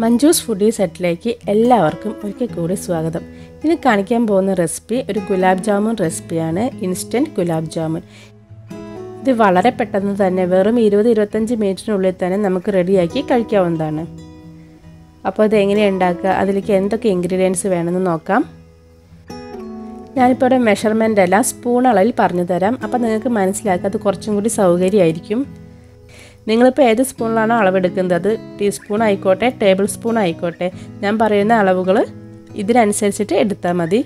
Manju's foodies സെറ്റിലേക്ക് എല്ലാവർക്കും ഒരിക്കൽ കൂടി സ്വാഗതം. ഇന്ന് കാണിക്കാൻ പോകുന്ന റെസിപ്പി ഒരു ഗുലാബ് ജാമുൻ റെസിപ്പിയാണ്. ഇൻസ്റ്റൻറ്റ് ഗുലാബ് ജാമുൻ. ഇത് വളരെ പെട്ടെന്ന് തന്നെ വെറും 20-25 മിനിറ്റിനുള്ളിൽ തന്നെ നമുക്ക് റെഡിയാക്കി കഴിക്കാവുന്നതാണ്. അപ്പോൾ ഇത് എങ്ങനെയാണ് ഉണ്ടാക്കുക, അതിലേക്ക് എന്തൊക്കെ ഇൻഗ്രീഡിയൻസ് വേണമെന്ന് നോക്കാം. ഞാനിപ്പോൾ ഇവിടെ മെഷർമെൻ്റ് എല്ലാം സ്പൂൺ അളവിൽ പറഞ്ഞു തരാം. അപ്പോൾ നിങ്ങൾക്ക് മനസ്സിലാക്കുക, അത് കുറച്ചും കൂടി സൗകര്യമായിരിക്കും. നിങ്ങളിപ്പോൾ ഏത് സ്പൂണിലാണോ അളവെടുക്കുന്നത്, ടീസ്പൂൺ ആയിക്കോട്ടെ ടേബിൾ സ്പൂൺ ആയിക്കോട്ടെ, ഞാൻ പറയുന്ന അളവുകൾ ഇതിനനുസരിച്ചിട്ട് എടുത്താൽ മതി.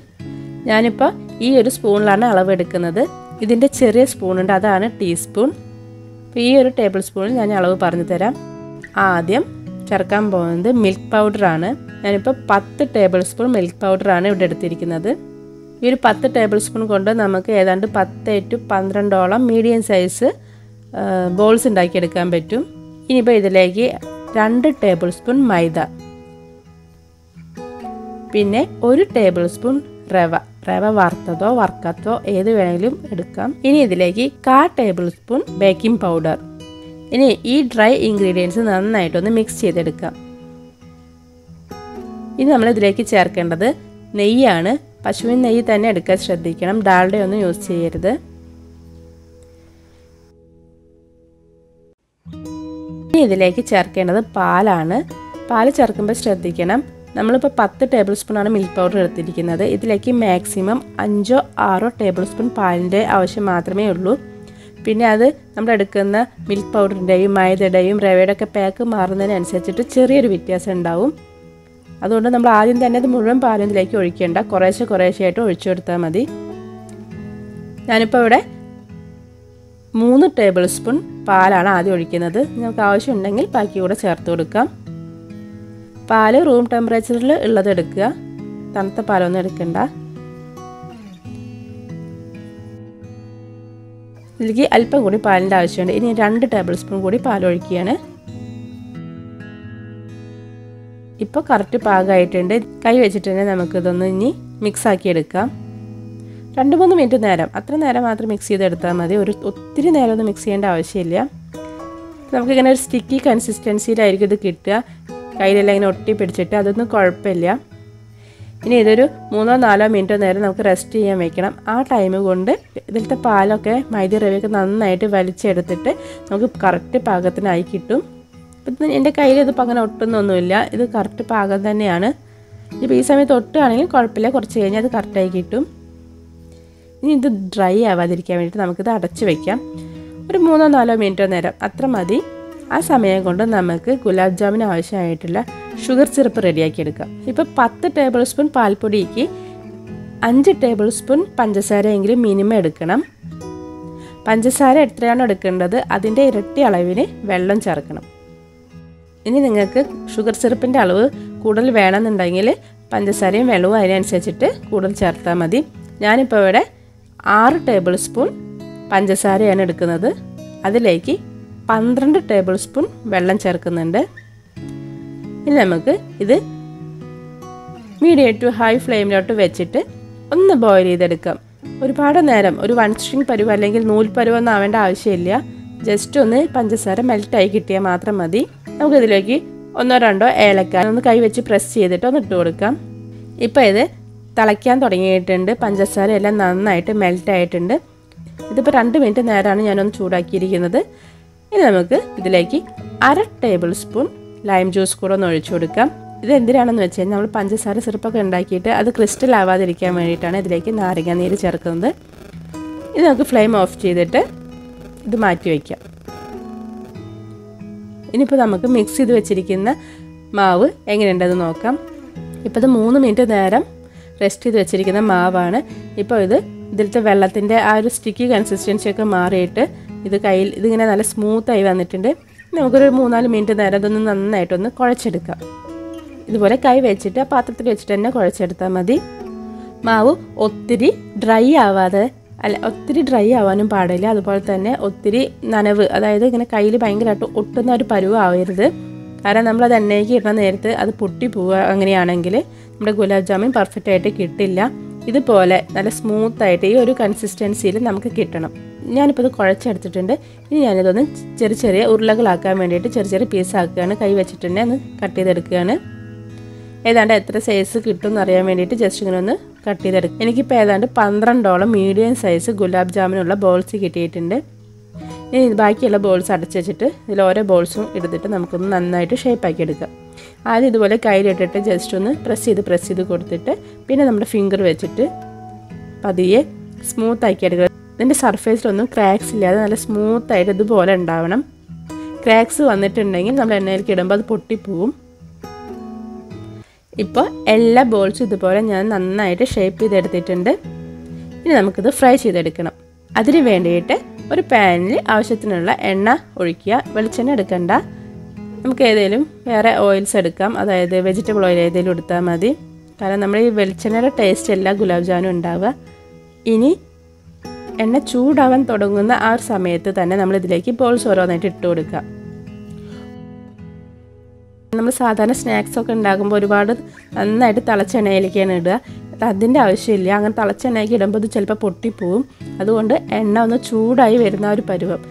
ഞാനിപ്പോൾ ഈ ഒരു സ്പൂണിലാണ് അളവെടുക്കുന്നത്. ഇതിൻ്റെ ചെറിയ സ്പൂണുണ്ട്, അതാണ് ടീസ്പൂൺ. അപ്പോൾ ഈ ഒരു ടേബിൾ സ്പൂണിൽ ഞാൻ അളവ് പറഞ്ഞു തരാം. ആദ്യം ചേർക്കാൻ പോകുന്നത് മിൽക്ക് പൗഡറാണ്. ഞാനിപ്പോൾ 10 ടേബിൾ സ്പൂൺ മിൽക്ക് പൗഡറാണ് ഇവിടെ എടുത്തിരിക്കുന്നത്. ഈ ഒരു 10 ടേബിൾ സ്പൂൺ കൊണ്ട് നമുക്ക് ഏതാണ്ട് 10 to 12ഓളം മീഡിയം സൈസ് ബോൾസ് ഉണ്ടാക്കിയെടുക്കാൻ പറ്റും. ഇനിയിപ്പോൾ ഇതിലേക്ക് 2 ടേബിൾ സ്പൂൺ മൈദ, പിന്നെ 1 ടേബിൾ സ്പൂൺ റവ വറുത്തതോ വറുക്കാത്തതോ ഏത് വേണമെങ്കിലും എടുക്കാം. ഇനി ഇതിലേക്ക് 1/4 ടേബിൾ സ്പൂൺ ബേക്കിംഗ് പൗഡർ. ഇനി ഈ ഡ്രൈ ഇൻഗ്രീഡിയൻസ് നന്നായിട്ടൊന്ന് മിക്സ് ചെയ്തെടുക്കാം. ഇനി നമ്മളിതിലേക്ക് ചേർക്കേണ്ടത് നെയ്യാണ്. പശുവിൻ നെയ്യ് തന്നെ എടുക്കാൻ ശ്രദ്ധിക്കണം, ഡാൽഡ ഒന്നും യൂസ് ചെയ്യരുത്. ഇനി ഇതിലേക്ക് ചേർക്കേണ്ടത് പാലാണ്. പാൽ ചേർക്കുമ്പോൾ ശ്രദ്ധിക്കണം, നമ്മളിപ്പോൾ 10 ടേബിൾ സ്പൂണാണ് മിൽക്ക് പൗഡർ എടുത്തിരിക്കുന്നത്. ഇതിലേക്ക് മാക്സിമം 5-6 ടേബിൾ സ്പൂൺ പാലിൻ്റെ ആവശ്യം മാത്രമേ ഉള്ളൂ. പിന്നെ അത് നമ്മൾ എടുക്കുന്ന മിൽക്ക് പൗഡറിൻ്റെയും മൈദയുടെയും റവയുടെ ഒക്കെ പാക്ക് മാറുന്നതിനനുസരിച്ചിട്ട് ചെറിയൊരു വ്യത്യാസം ഉണ്ടാവും. അതുകൊണ്ട് നമ്മൾ ആദ്യം തന്നെ അത് മുഴുവൻ പാലും ഇതിലേക്ക് ഒഴിക്കേണ്ട, കുറേശ്ശെയായിട്ട് ഒഴിച്ചു കൊടുത്താൽ മതി. ഞാനിപ്പോൾ ഇവിടെ 3 ടേബിൾ സ്പൂൺ പാലാണ് ആദ്യം ഒഴിക്കുന്നത്. നിങ്ങൾക്ക് ആവശ്യമുണ്ടെങ്കിൽ ബാക്കി കൂടെ ചേർത്ത് കൊടുക്കാം. പാല് റൂം ടെമ്പറേച്ചറിൽ ഉള്ളത് എടുക്കുക, തണുത്ത പാലൊന്നും എടുക്കണ്ട. ഇതിലേക്ക് അല്പം കൂടി പാലിൻ്റെ ആവശ്യമുണ്ട്. ഇനി 2 ടേബിൾ സ്പൂൺ കൂടി പാലൊഴിക്കുകയാണ്. ഇപ്പോൾ കറക്റ്റ് പാകമായിട്ടുണ്ട്. കൈ വെച്ചിട്ട് തന്നെ നമുക്കിതൊന്ന് ഇനി മിക്സാക്കി എടുക്കാം. 2-3 മിനിറ്റ് നേരം, അത്ര നേരം മാത്രം മിക്സ് ചെയ്തെടുത്താൽ മതി. ഒത്തിരി നേരം ഒന്നും മിക്സ് ചെയ്യേണ്ട ആവശ്യമില്ല. നമുക്കിങ്ങനെ ഒരു സ്റ്റിക്കി കൺസിസ്റ്റൻസിയിലായിരിക്കും ഇത് കിട്ടുക. കയ്യിലെല്ലാം ഇങ്ങനെ ഒട്ടി പിടിച്ചിട്ട് അതൊന്നും കുഴപ്പമില്ല. ഇനി ഇതൊരു 3-4 മിനിറ്റ് നേരം നമുക്ക് റെസ്റ്റ് ചെയ്യാൻ വെക്കണം. ആ ടൈം കൊണ്ട് ഇതിലത്തെ പാലൊക്കെ മൈദ റവയൊക്കെ നന്നായിട്ട് വലിച്ചെടുത്തിട്ട് നമുക്ക് കറക്റ്റ് പാകത്തിനായി കിട്ടും. ഇപ്പം എൻ്റെ കയ്യിൽ ഇതിപ്പോൾ അങ്ങനെ ഒട്ടുന്നൊന്നുമില്ല, ഇത് കറക്റ്റ് പാകം തന്നെയാണ്. ഇപ്പോൾ ഈ സമയത്ത് ഒട്ടുകയാണെങ്കിലും കുഴപ്പമില്ല, കുറച്ച് കഴിഞ്ഞാൽ അത് കറക്റ്റായി കിട്ടും. ഇനി ഇത് ഡ്രൈ ആവാതിരിക്കാൻ വേണ്ടിയിട്ട് നമുക്കിത് അടച്ച് വയ്ക്കാം. ഒരു 3-4 മിനിറ്റ് നേരം അത്ര മതി. ആ സമയം കൊണ്ട് നമുക്ക് ഗുലാബ് ജാമിന് ആവശ്യമായിട്ടുള്ള ഷുഗർ സിറപ്പ് റെഡിയാക്കി എടുക്കാം. ഇപ്പോൾ 10 ടേബിൾ സ്പൂൺ പാൽപ്പൊടിക്ക് 5 ടേബിൾ സ്പൂൺ പഞ്ചസാരയെങ്കിലും മിനിമം എടുക്കണം. പഞ്ചസാര എത്രയാണോ എടുക്കേണ്ടത് അതിൻ്റെ ഇരട്ടി അളവിന് വെള്ളം ചേർക്കണം. ഇനി നിങ്ങൾക്ക് ഷുഗർ സിറപ്പിൻ്റെ അളവ് കൂടുതൽ വേണമെന്നുണ്ടെങ്കിൽ പഞ്ചസാരയും വെള്ളവും അതിനനുസരിച്ചിട്ട് കൂടുതൽ ചേർത്താൽ മതി. ഞാനിപ്പോൾ ഇവിടെ 6 ടേബിൾ സ്പൂൺ പഞ്ചസാരയാണ് എടുക്കുന്നത്. അതിലേക്ക് 12 ടേബിൾ സ്പൂൺ വെള്ളം ചേർക്കുന്നുണ്ട്. ഇനി നമുക്ക് ഇത് മീഡിയം ടു ഹൈ ഫ്ലെയിമിലോട്ട് വെച്ചിട്ട് ഒന്ന് ബോയിൽ ചെയ്തെടുക്കാം. ഒരുപാട് നേരം ഒരു 1 സ്ട്രിങ് പരുവ അല്ലെങ്കിൽ നൂൽ പരുവൊന്നും ആവേണ്ട ആവശ്യമില്ല. ജസ്റ്റ് ഒന്ന് പഞ്ചസാര മെൽറ്റായി കിട്ടിയാൽ മാത്രം മതി. നമുക്കിതിലേക്ക് 1-2 ഏലക്ക ഒന്ന് കൈ വെച്ച് പ്രസ് ചെയ്തിട്ട് ഒന്ന് ഇട്ട് കൊടുക്കാം. ഇപ്പോൾ ഇത് തിളയ്ക്കാൻ തുടങ്ങിയിട്ടുണ്ട്. പഞ്ചസാര എല്ലാം നന്നായിട്ട് മെൽറ്റായിട്ടുണ്ട്. ഇതിപ്പോൾ 2 മിനിറ്റ് നേരമാണ് ഞാനൊന്ന് ചൂടാക്കിയിരിക്കുന്നത്. ഇനി നമുക്ക് ഇതിലേക്ക് 1/2 ടേബിൾ സ്പൂൺ ലൈം ജ്യൂസ് കൂടെ ഒന്ന് ഒഴിച്ചു കൊടുക്കാം. ഇത് എന്തിനാണെന്ന് വെച്ച് കഴിഞ്ഞാൽ നമ്മൾ പഞ്ചസാര സിറപ്പൊക്കെ ഉണ്ടാക്കിയിട്ട് അത് ക്രിസ്റ്റൽ ആവാതിരിക്കാൻ വേണ്ടിയിട്ടാണ് ഇതിലേക്ക് നാരങ്ങ നീര് ചേർക്കുന്നത്. ഇത് നമുക്ക് ഫ്ലെയിം ഓഫ് ചെയ്തിട്ട് ഇത് മാറ്റി വയ്ക്കാം. ഇനിയിപ്പോൾ നമുക്ക് മിക്സ് ചെയ്ത് വെച്ചിരിക്കുന്ന മാവ് എങ്ങനെയുണ്ടെന്ന് നോക്കാം. ഇപ്പോൾ ഇത് 3 മിനിറ്റ് നേരം റെസ്റ്റ് ചെയ്ത് വെച്ചിരിക്കുന്ന മാവാണ്. ഇപ്പോൾ ഇതിലത്തെ വെള്ളത്തിൻ്റെ ആ ഒരു സ്റ്റിക്കി കൺസിസ്റ്റൻസിയൊക്കെ മാറിയിട്ട് ഇത് കയ്യിൽ ഇതിങ്ങനെ നല്ല സ്മൂത്തായി വന്നിട്ടുണ്ട്. നമുക്കൊരു 3-4 മിനിറ്റ് നേരം ഇതൊന്ന് നന്നായിട്ടൊന്ന് കുഴച്ചെടുക്കാം. ഇതുപോലെ കൈ വെച്ചിട്ട് ആ പാത്രത്തിൽ വെച്ചിട്ട് തന്നെ കുഴച്ചെടുത്താൽ മതി. മാവ് ഒത്തിരി ഡ്രൈ ആവാനും പാടില്ല. അതുപോലെ തന്നെ ഒത്തിരി നനവ്, അതായത് ഇങ്ങനെ കയ്യിൽ ഭയങ്കരമായിട്ട് ഒട്ടുന്ന ഒരു പരുവം ആവരുത്. കാരണം നമ്മളത് എണ്ണയ്ക്ക് ഇടുന്ന നേരത്ത് അത് പൊട്ടി പോവുക അങ്ങനെയാണെങ്കിൽ നമ്മുടെ ഗുലാബ് ജാമുൻ പെർഫെക്റ്റ് ആയിട്ട് കിട്ടില്ല. ഇതുപോലെ നല്ല സ്മൂത്തായിട്ട് ഈ ഒരു കൺസിസ്റ്റൻസിയിൽ നമുക്ക് കിട്ടണം. ഞാനിപ്പോൾ ഇത് കുഴച്ചെടുത്തിട്ടുണ്ട്. ഇനി ഞാനിതൊന്ന് ചെറിയ ചെറിയ ഉരുളകളാക്കാൻ വേണ്ടിയിട്ട് ചെറിയ ചെറിയ പീസാക്കുകയാണ്. കൈ വെച്ചിട്ട് ഒന്ന് കട്ട് ചെയ്തെടുക്കുകയാണ്. ഏതാണ്ട് എത്ര സൈസ് കിട്ടും എന്നറിയാൻ വേണ്ടിയിട്ട് ജസ്റ്റ് ഇങ്ങനെ ഒന്ന് കട്ട് ചെയ്തെടുക്കും. എനിക്കിപ്പോൾ ഏതാണ്ട് 12ഓളം മീഡിയം സൈസ് ഗുലാബ് ജാമുനുള്ള ബോൾസ് കിട്ടിയിട്ടുണ്ട്. ഇനി ബാക്കിയുള്ള ബോൾസ് അടച്ചു വെച്ചിട്ട് ഇതിൽ ഓരോ ബോൾസും എടുത്തിട്ട് നമുക്കൊന്ന് നന്നായിട്ട് ഷേപ്പാക്കി എടുക്കാം. ആദ്യം ഇതുപോലെ കയ്യിലിട്ടിട്ട് ജസ്റ്റ് ഒന്ന് പ്രസ് ചെയ്ത് കൊടുത്തിട്ട് പിന്നെ നമ്മുടെ ഫിംഗർ വെച്ചിട്ട് പതിയെ സ്മൂത്താക്കി എടുക്കുക. ഇതിൻ്റെ സർഫേസിലൊന്നും ക്രാക്സ് ഇല്ലാതെ നല്ല സ്മൂത്തായിട്ട് ഇതുപോലെ ഉണ്ടാവണം. ക്രാക്സ് വന്നിട്ടുണ്ടെങ്കിൽ നമ്മൾ എണ്ണയിലേക്ക് ഇടുമ്പോൾ അത് പൊട്ടിപ്പോവും. ഇപ്പോൾ എല്ലാ ബോൾസും ഇതുപോലെ ഞാൻ നന്നായിട്ട് ഷേപ്പ് ചെയ്തെടുത്തിട്ടുണ്ട്. ഇനി നമുക്കിത് ഫ്രൈ ചെയ്തെടുക്കണം. അതിന് വേണ്ടിയിട്ട് ഒരു പാനിൽ ആവശ്യത്തിനുള്ള എണ്ണ ഒഴിക്കുക. വെളിച്ചെണ്ണ എടുക്കണ്ട, നമുക്ക് ഏതെങ്കിലും വേറെ ഓയിൽസ് എടുക്കാം. അതായത് വെജിറ്റബിൾ ഓയിൽ ഏതെങ്കിലും എടുത്താൽ മതി. കാരണം നമ്മൾ ഈ വെളിച്ചെണ്ണയുടെ ടേസ്റ്റ് അല്ല ഗുലാബ് ജാമുൻ ഉണ്ടാവുക. ഇനി എണ്ണ ചൂടാവാൻ തുടങ്ങുന്ന ആ ഒരു സമയത്ത് തന്നെ നമ്മൾ ഇതിലേക്ക് ബോൾസ് ഓരോന്നായിട്ട് ഇട്ട് കൊടുക്കുക. നമ്മൾ സാധാരണ സ്നാക്സൊക്കെ ഉണ്ടാക്കുമ്പോൾ ഒരുപാട് നന്നായിട്ട് തിളച്ച എണ്ണയിലേക്കാണ് ഇടുക. അതിൻ്റെ ആവശ്യമില്ല. അങ്ങനെ തിളച്ച എണ്ണയ്ക്ക് ഇടുമ്പോൾ ഇത് ചിലപ്പോൾ പൊട്ടിപ്പോവും. അതുകൊണ്ട് എണ്ണ ഒന്ന് ചൂടായി വരുന്ന ഒരു പരുവം,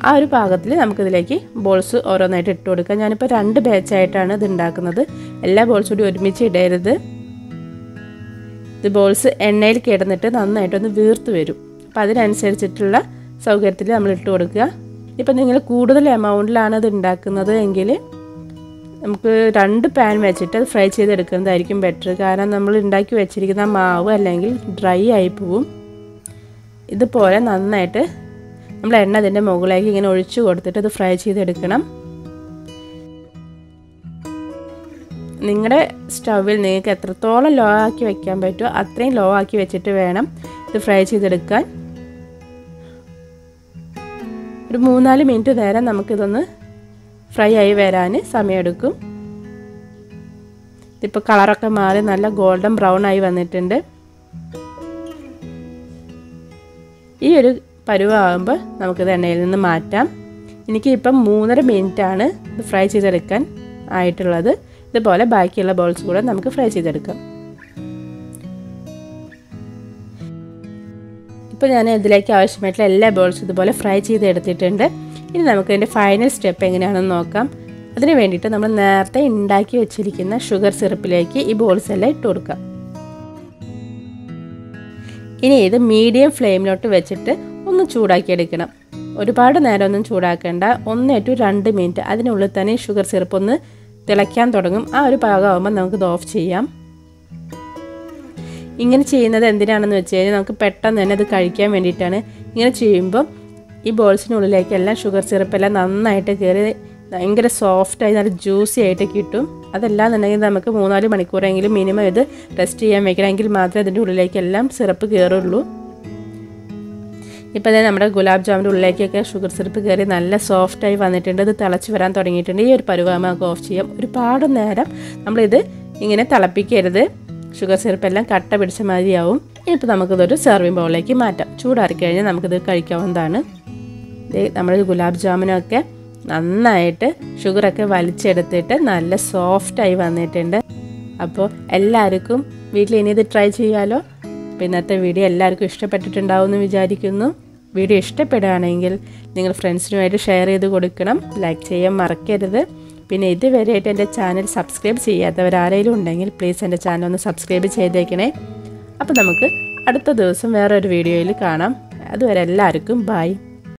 ആ ഒരു പാകത്തിൽ നമുക്കിതിലേക്ക് ബോൾസ് ഓരോന്നായിട്ട് ഇട്ട് കൊടുക്കാം. ഞാനിപ്പോൾ 2 ബാച്ചായിട്ടാണ് ഇത് ഉണ്ടാക്കുന്നത്. എല്ലാ ബോൾസും കൂടി ഒരുമിച്ച് ഇടരുത്. ഇത് ബോൾസ് എണ്ണയിൽ കിടന്നിട്ട് നന്നായിട്ടൊന്ന് വീർത്ത് വരും. അപ്പോൾ അതിനനുസരിച്ചിട്ടുള്ള സൗകര്യത്തിൽ നമ്മൾ ഇട്ട് കൊടുക്കുക. ഇപ്പം നിങ്ങൾ കൂടുതൽ എമൗണ്ടിലാണ് ഇത് ഉണ്ടാക്കുന്നത് എങ്കിൽ നമുക്ക് 2 പാൻ വെച്ചിട്ട് അത് ഫ്രൈ ചെയ്തെടുക്കുന്നതായിരിക്കും ബെറ്റർ. കാരണം നമ്മൾ ഉണ്ടാക്കി വെച്ചിരിക്കുന്ന മാവ് അല്ലെങ്കിൽ ഡ്രൈ ആയി പോവും. ഇതുപോലെ നന്നായിട്ട് നമ്മൾ എണ്ണ അതിൻ്റെ മുകളിലേക്ക് ഇങ്ങനെ ഒഴിച്ചു കൊടുത്തിട്ട് ഇത് ഫ്രൈ ചെയ്തെടുക്കണം. നിങ്ങളുടെ സ്റ്റൗവിൽ നിങ്ങൾക്ക് എത്രത്തോളം ലോ ആക്കി വെക്കാൻ പറ്റുമോ അത്രയും ലോ ആക്കി വെച്ചിട്ട് വേണം ഇത് ഫ്രൈ ചെയ്തെടുക്കാൻ. ഒരു 3-4 മിനിറ്റ് നേരം നമുക്കിതൊന്ന് ഫ്രൈ ആയി വരാൻ സമയമെടുക്കും. ഇതിപ്പോൾ കളറൊക്കെ മാറി നല്ല ഗോൾഡൻ ബ്രൗൺ ആയി വന്നിട്ടുണ്ട്. ഈ ഒരു പരുവാകുമ്പോൾ നമുക്കിത് എണ്ണയിൽ നിന്ന് മാറ്റാം. എനിക്കിപ്പം 3.5 മിനിറ്റാണ് ഇത് ഫ്രൈ ചെയ്തെടുക്കാൻ ആയിട്ടുള്ളത്. ഇതുപോലെ ബാക്കിയുള്ള ബോൾസ് കൂടെ നമുക്ക് ഫ്രൈ ചെയ്തെടുക്കാം. ഇപ്പോൾ ഞാൻ ഇതിലേക്ക് ആവശ്യമായിട്ടുള്ള എല്ലാ ബോൾസും ഇതുപോലെ ഫ്രൈ ചെയ്തെടുത്തിട്ടുണ്ട്. ഇനി നമുക്ക് ഇതിൻ്റെ ഫൈനൽ സ്റ്റെപ്പ് എങ്ങനെയാണെന്ന് നോക്കാം. അതിന് വേണ്ടിയിട്ട് നമ്മൾ നേരത്തെ ഉണ്ടാക്കി വെച്ചിരിക്കുന്ന ഷുഗർ സിറപ്പിലേക്ക് ഈ ബോൾസ് എല്ലാം ഇട്ട് കൊടുക്കാം. ഇനി ഇത് മീഡിയം ഫ്ലെയിമിലോട്ട് വെച്ചിട്ട് ഒന്ന് ചൂടാക്കിയെടുക്കണം. ഒരുപാട് നേരം ഒന്നും ചൂടാക്കേണ്ട. 1 to 2 മിനിറ്റ് അതിനുള്ളിൽ തന്നെ ഈ ഷുഗർ സിറപ്പ് ഒന്ന് തിളയ്ക്കാൻ തുടങ്ങും. ആ ഒരു പാകമാകുമ്പോൾ നമുക്കിത് ഓഫ് ചെയ്യാം. ഇങ്ങനെ ചെയ്യുന്നത് എന്തിനാണെന്ന് വെച്ച് കഴിഞ്ഞാൽ നമുക്ക് പെട്ടെന്ന് തന്നെ ഇത് കഴിക്കാൻ വേണ്ടിയിട്ടാണ്. ഇങ്ങനെ ചെയ്യുമ്പോൾ ഈ ബോൾസിനുള്ളിലേക്കെല്ലാം ഷുഗർ സിറപ്പെല്ലാം നന്നായിട്ട് കയറി ഭയങ്കര സോഫ്റ്റായി നല്ല ജ്യൂസി ആയിട്ട് കിട്ടും. അതല്ലാന്നുണ്ടെങ്കിൽ നമുക്ക് 3-4 മണിക്കൂറെങ്കിലും മിനിമം ഇത് റെസ്റ്റ് ചെയ്യാൻ വെക്കണമെങ്കിൽ മാത്രമേ അതിൻ്റെ ഉള്ളിലേക്കെല്ലാം സിറപ്പ് കയറുള്ളൂ. ഇപ്പോൾ നമ്മുടെ ഗുലാബ് ജാമിൻ്റെ ഉള്ളിലേക്കൊക്കെ ഷുഗർ സിറപ്പ് കയറി നല്ല സോഫ്റ്റായി വന്നിട്ടുണ്ട്. ഇത് തിളച്ച് വരാൻ തുടങ്ങിയിട്ടുണ്ട്. ഈ ഒരു പരുവാകുമ്പോൾ നമുക്ക് ഓഫ് ചെയ്യാം. ഒരുപാട് നേരം നമ്മളിത് ഇങ്ങനെ തിളപ്പിക്കരുത്. ഷുഗർ സിറപ്പെല്ലാം കട്ട പിടിച്ച മാതിരിയാവും. ഇപ്പോൾ നമുക്കിതൊരു സെർവിങ് ബൗളിലേക്ക് മാറ്റാം. ചൂടാറി കഴിഞ്ഞാൽ നമുക്കിത് കഴിക്കാവുന്നതാണ്. നമ്മൾ ഗുലാബ് ജാമുനൊക്കെ നന്നായിട്ട് ഷുഗറൊക്കെ വലിച്ചെടുത്തിട്ട് നല്ല സോഫ്റ്റായി വന്നിട്ടുണ്ട്. അപ്പോൾ എല്ലാവർക്കും വീട്ടിൽ ഇനി ഇത് ട്രൈ ചെയ്യാമല്ലോ. അപ്പോൾ ഇന്നത്തെ വീഡിയോ എല്ലാവർക്കും ഇഷ്ടപ്പെട്ടിട്ടുണ്ടാവും എന്ന് വിചാരിക്കുന്നു. വീഡിയോ ഇഷ്ടപ്പെടുകയാണെങ്കിൽ നിങ്ങൾ ഫ്രണ്ട്സിനുമായിട്ട് ഷെയർ ചെയ്ത് കൊടുക്കണം. ലൈക്ക് ചെയ്യാൻ മറക്കരുത്. പിന്നെ ഇതുവരെയായിട്ട് എൻ്റെ ചാനൽ സബ്സ്ക്രൈബ് ചെയ്യാത്തവരാരെങ്കിലും ഉണ്ടെങ്കിൽ പ്ലീസ് എൻ്റെ ചാനൽ ഒന്ന് സബ്സ്ക്രൈബ് ചെയ്തേക്കണേ. അപ്പോൾ നമുക്ക് അടുത്ത ദിവസം വേറൊരു വീഡിയോയിൽ കാണാം. അതുവരെ എല്ലാവർക്കും ബൈ.